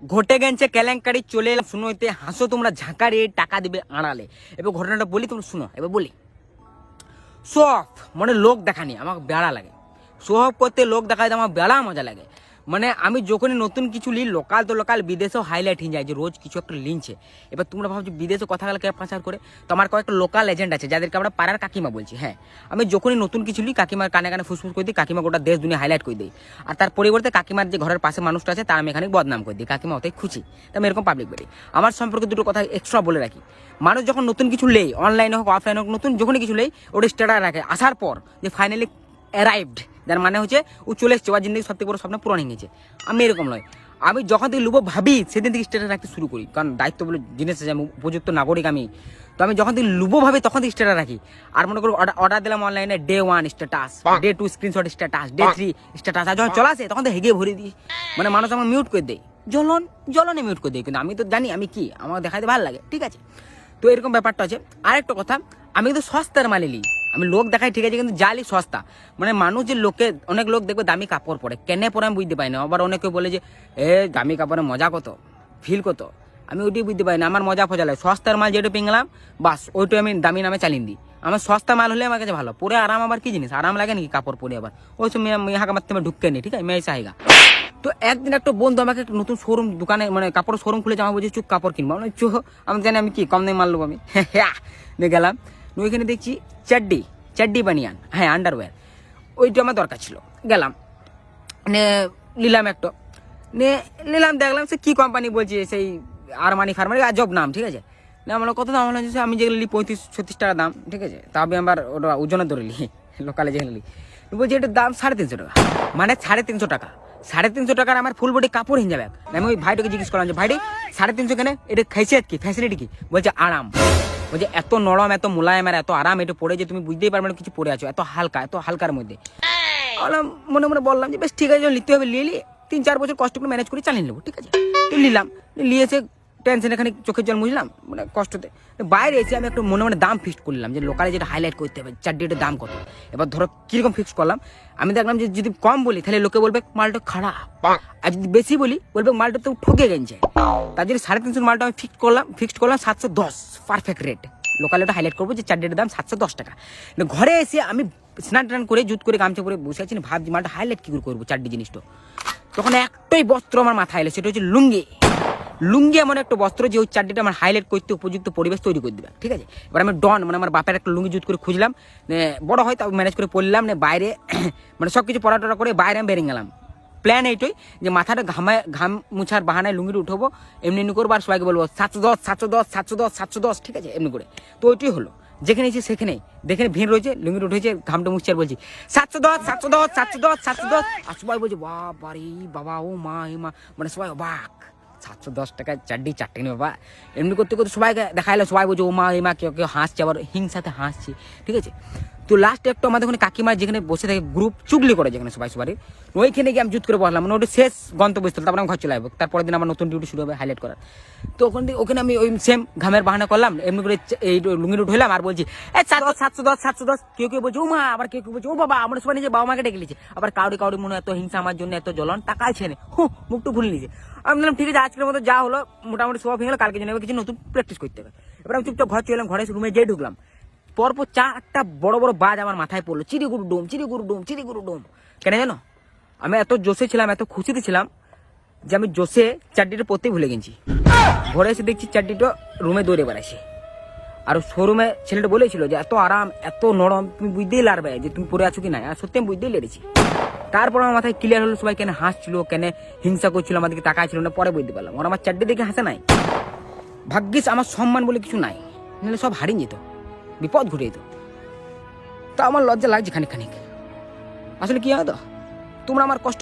ঘটে গেছে কেলেঙ্কারি, চলে এলাম শুনোতে, হাসো তোমরা ঝাঁকারে, টাকা দিবে আড়ালে। এবার ঘটনাটা বলি, তোমরা শুনো। এবার বলি, শো অফ মানে লোক দেখানি আমার বেড়া লাগে। শো অফ করতে লোক দেখাতে আমার বেড়া মজা লাগে। মানে আমি যখনই নতুন কিছু লি, লোকাল তো লোকাল, বিদেশেও হাইলাইট হয়ে যায় যে রোজ কিছু একটা লিনছে। এবার তোমরা ভাবছো বিদেশে কথা গেলে কে প্রচার করে, তো আমার কয়েকটা লোকাল এজেন্ট আছে যাদেরকে আমরা পাড়ার কাকিমা বলছি। হ্যাঁ, আমি যখনই নতুন কিছু লি, কাকিমার কানে কানে ফুসফুস করে দিই, কাকিমা গোটা দেশ দুনিয়া হাইলাইট করে দিই। আর তার পরিবর্তে কাকিমার যে ঘরের পাশে মানুষটা আছে তার আমি এখানে বদনাম করে দিই, কাকিমা ওটাই খুশি। তো আমি এরকম পাবলিক বলি। আমার সম্পর্কে দুটো কথা এক্সট্রা বলে রাখি, মানুষ যখন নতুন কিছু লেই, অনলাইনে হোক অফলাইনে হোক, নতুন যখনই কিছু লেই ওটা স্ট্যাটাস রাখে, আসার পর যে ফাইনালি অ্যারাইভড, যার মানে হচ্ছে ও চলে এসছে, ওর জিন্দগি সবথেকে বড় স্বপ্ন পূরণ হয়ে গেছে। আমি এরকম নয়, আমি যখন থেকে লুবো ভাবি সেদিন থেকে স্ট্যাটাস রাখতে শুরু করি, কারণ দায়িত্ব বলে জিনিস আছে, আমি উপযুক্ত নাগরিক আমি। তো আমি যখন থেকে লুবো ভাবি তখন থেকে স্ট্যাটাস রাখি। আর মনে করি অর্ডার দিলাম অনলাইনে, day 1 status, day 2 screenshot status, day 3 status. আর যখন চলে আসে তখন তো হেগে ভরে দিই, মানে মানুষ আমার মিউট করে দেয়, জ্বলনে মিউট করে দেয়। কিন্তু আমি তো জানি আমি কি, আমার দেখাতে ভালো লাগে, ঠিক আছে। তো এরকম ব্যাপারটা আছে। আরেকটা কথা, আমি কিন্তু সস্তার মালে লি, আমি লোক দেখাই ঠিক আছে, কিন্তু জালি সস্তা। মানে মানুষ যে লোকে, অনেক লোক দেখবে দামি কাপড় পরে, কেনে পরে আমি বুঝতে পারি না। আবার অনেকে বলে যে দামি কাপড়ে মজা কত, ফিল কত, আমি ওইটাই বুঝতে পারি না। আমার মজা ফজা লাগে, সস্তার মাল যেটা পিংলাম বাস ওইটা আমি দামি নামে চালিয়ে দিই। আমার সস্তা মাল হলে আমার কাছে ভালো, পরে আরাম। আবার কি জিনিস আরাম লাগে নাকি কাপড় পরে? আবার ওই সব ইহাকে মারতে ঢুকতে নেই, ঠিক আছে, মেয়ে চাহিগা। তো একদিন একটা বন্ধু আমাকে একটা নতুন শোরুম দোকানে, মানে কাপড় শোরুম খুলে জামা বলছে চুপ কাপড় কিনবো, মানে চুহ, আমি জানি আমি কি কম দামে মারলো আমি। নিয়ে গেলাম, ওইখানে দেখছি চাড্ডি বানিয়ান, হ্যাঁ আন্ডারওয়্যার, ওইটা আমার দরকার ছিল। গেলাম, নিলাম একটা, নিলাম, দেখলাম সে কি কোম্পানি বলছে, সেই আরমানি ফার্মানি আজব নাম, ঠিক আছে। না আমার কত দাম হলো, আমি যেগুলো নিই 35-36 টাকা দাম, ঠিক আছে। তা আমি আবার ওটা ওজনে ধরে নিই, লোকালে যেগুলো নিই, বলছি এটার দাম 350 টাকা। মানে 350 টাকা, 350 টাকার আমার ফুল বডি কাপড় হিন যাবে। আমি ওই ভাইটাকে জিজ্ঞেস করলাম যে ভাইটি 350 কেনে, এটা খাইছিয়াত কি, ফ্যাসিলিটি কি? বলছে আরাম। বলছে এত নরম, এত মোলায়েম, আর এত আরাম এটা পরে যে তুমি বুঝতেই পারবে না কিছু পরে আছো, এত হালকার মধ্যে। মনে মনে বললাম যে বেশ ঠিক আছে, নিতে হবে, নিয়ে 3-4 বছর কষ্ট করে ম্যানেজ করে চালিয়ে নেবো, ঠিক আছে। তো নিলাম, নিয়েছে টেনশন, এখানে চোখের জল মুছলাম, মানে কষ্টতে। বাইরে এসে আমি একটা মনে মনে দাম ফিক্সড করলাম যে লোকালে যেটা হাইলাইট করতে হবে, চারটির দাম কত। এবার ধরো কিরকম ফিক্সড করলাম, আমি দেখলাম যে যদি কম বলি তাহলে লোকে বলবে মালটা খারাপ, আর যদি বেশি বলি বলবে মালটা তো ঠকে গেছে। তার জন্য 350 মালটা আমি ফিক্সড করলাম 710, পারফেক্ট রেট। লোকালে ওটা হাইলাইট করবো যে চারটির দাম 710 টাকা। ঘরে এসে আমি স্নান টান করে জুত করে গামছা করে বসে আছি, ভাবছি মালটা হাইলাইট কি করে করবো চারটি জিনিসটা। তখন একটাই বস্ত্র আমার মাথায় এলো, সেটা হচ্ছে লুঙ্গি এমন একটা বস্ত্র যে ওই চারটিটা আমার হাইলাইট করতে উপযুক্ত পরিবেশ তৈরি করে দেবে, ঠিক আছে। এবার আমি ডন, মানে আমার বাপের একটা লুঙ্গি জুত করে খুঁজলাম, বড় হয় তাও ম্যানেজ করে পড়লাম, বাইরে মানে সব কিছু পড়াটা করে বাইরে আমি বেরিয়ে গেলাম। প্ল্যান এইটাই যে মাথাটা ঘাম মুছার বাহানায় লুঙ্গিটা উঠবো, এমনি করবো, আর সবাইকে বলবো 710, ঠিক আছে, এমনি করে। তো ওইটাই হলো, যেখানে এসে সেখানে দেখে ভিড় রয়েছে, লুঙ্গিটা উঠেছে, ঘামটা মুছছে, আর বলছি 710, আর সবাই বলছে বাবা ও মা, মানে সবাই অবাক, 710 টাকায় চারটে নেই বাবা। এমনি করতে করতে সবাইকে দেখাইলো, সবাই বলছে ও মা কেউ হাসছে, আবার হিংসাতে হাসছে, ঠিক আছে। তো লাস্টে একটু আমাদের ওখানে কাকিমার যেখানে বসে থাকে গ্রুপ চুগলি করে, যেখানে সবাই ওইখানে গিয়ে আমি জুত করে বসলাম, মানে ওটা শেষ গন্তব্যস্থল। তারপরে আমি ঘর চলে আসবো, তারপরের দিন আমার নতুন ডিউটি শুরু হবে হাইলাইট করার। তো ওখানে আমি ওই সেম ঘামের বাহানা করলাম, এমনি করে এই লুঙ্গিটা উঠলাম, আর বলছি 710, কেউ বলছে ও মা, আবার কেউ বলছে ও বাবা। আমরা সবাই নিজে বাবা মাকে ডেকে নিয়েছে, আবার কাউরি মনে এত হিংসা আমার জন্য, এত জ্বলন তাকাইছে না, মুখটু ভুলে নিয়েছে। আমি বললাম ঠিক আছে, আজকের মতো যা হলো মোটামুটি সব হয়ে গেলো, কালকে জন্য কিছু নতুন প্র্যাকটিস করতে হবে। এবার আমি চুপচাপ ঘর চলে এলাম, ঘরে রুমে যেয়ে ঢুকলাম, পরপর 4টা বড় বাজ আমার মাথায় পড়লো, চিরিগুরু ডোম। কেন জানো? আমি এত জোশে ছিলাম, এত খুশিতে ছিলাম যে আমি জোশে চারটিটা পড়তেই ভুলে গেছি। ঘরে এসে দেখছি চারটিটা রুমে দৌড়ে বেড়াইছে। আর শোরুমে ছেলেটা বলেছিল যে এত আরাম, এত নরম, তুমি বুঝতেই লারবে যে তুমি পরে আছো কি না। আর সত্যি আমি বুঝতেই লেড়েছি। তারপর আমার মাথায় ক্লিয়ার হলো সবাই কেন হাসছিল, কেন হিংসা করছিল, আমাদেরকে তাকাইছিল না, পরে বুঝতে পারলাম ওরা আমার চারটি দেখে হাসে নাই। ভাগ্যিস আমার সম্মান বলে কিছু নাই, নাহলে সব হারিয়ে যেত, বিপদ ঘটে যেত। তা আমার লজ্জা লাগছে খানিক। আসলে কি হয় তো, তোমরা আমার কষ্ট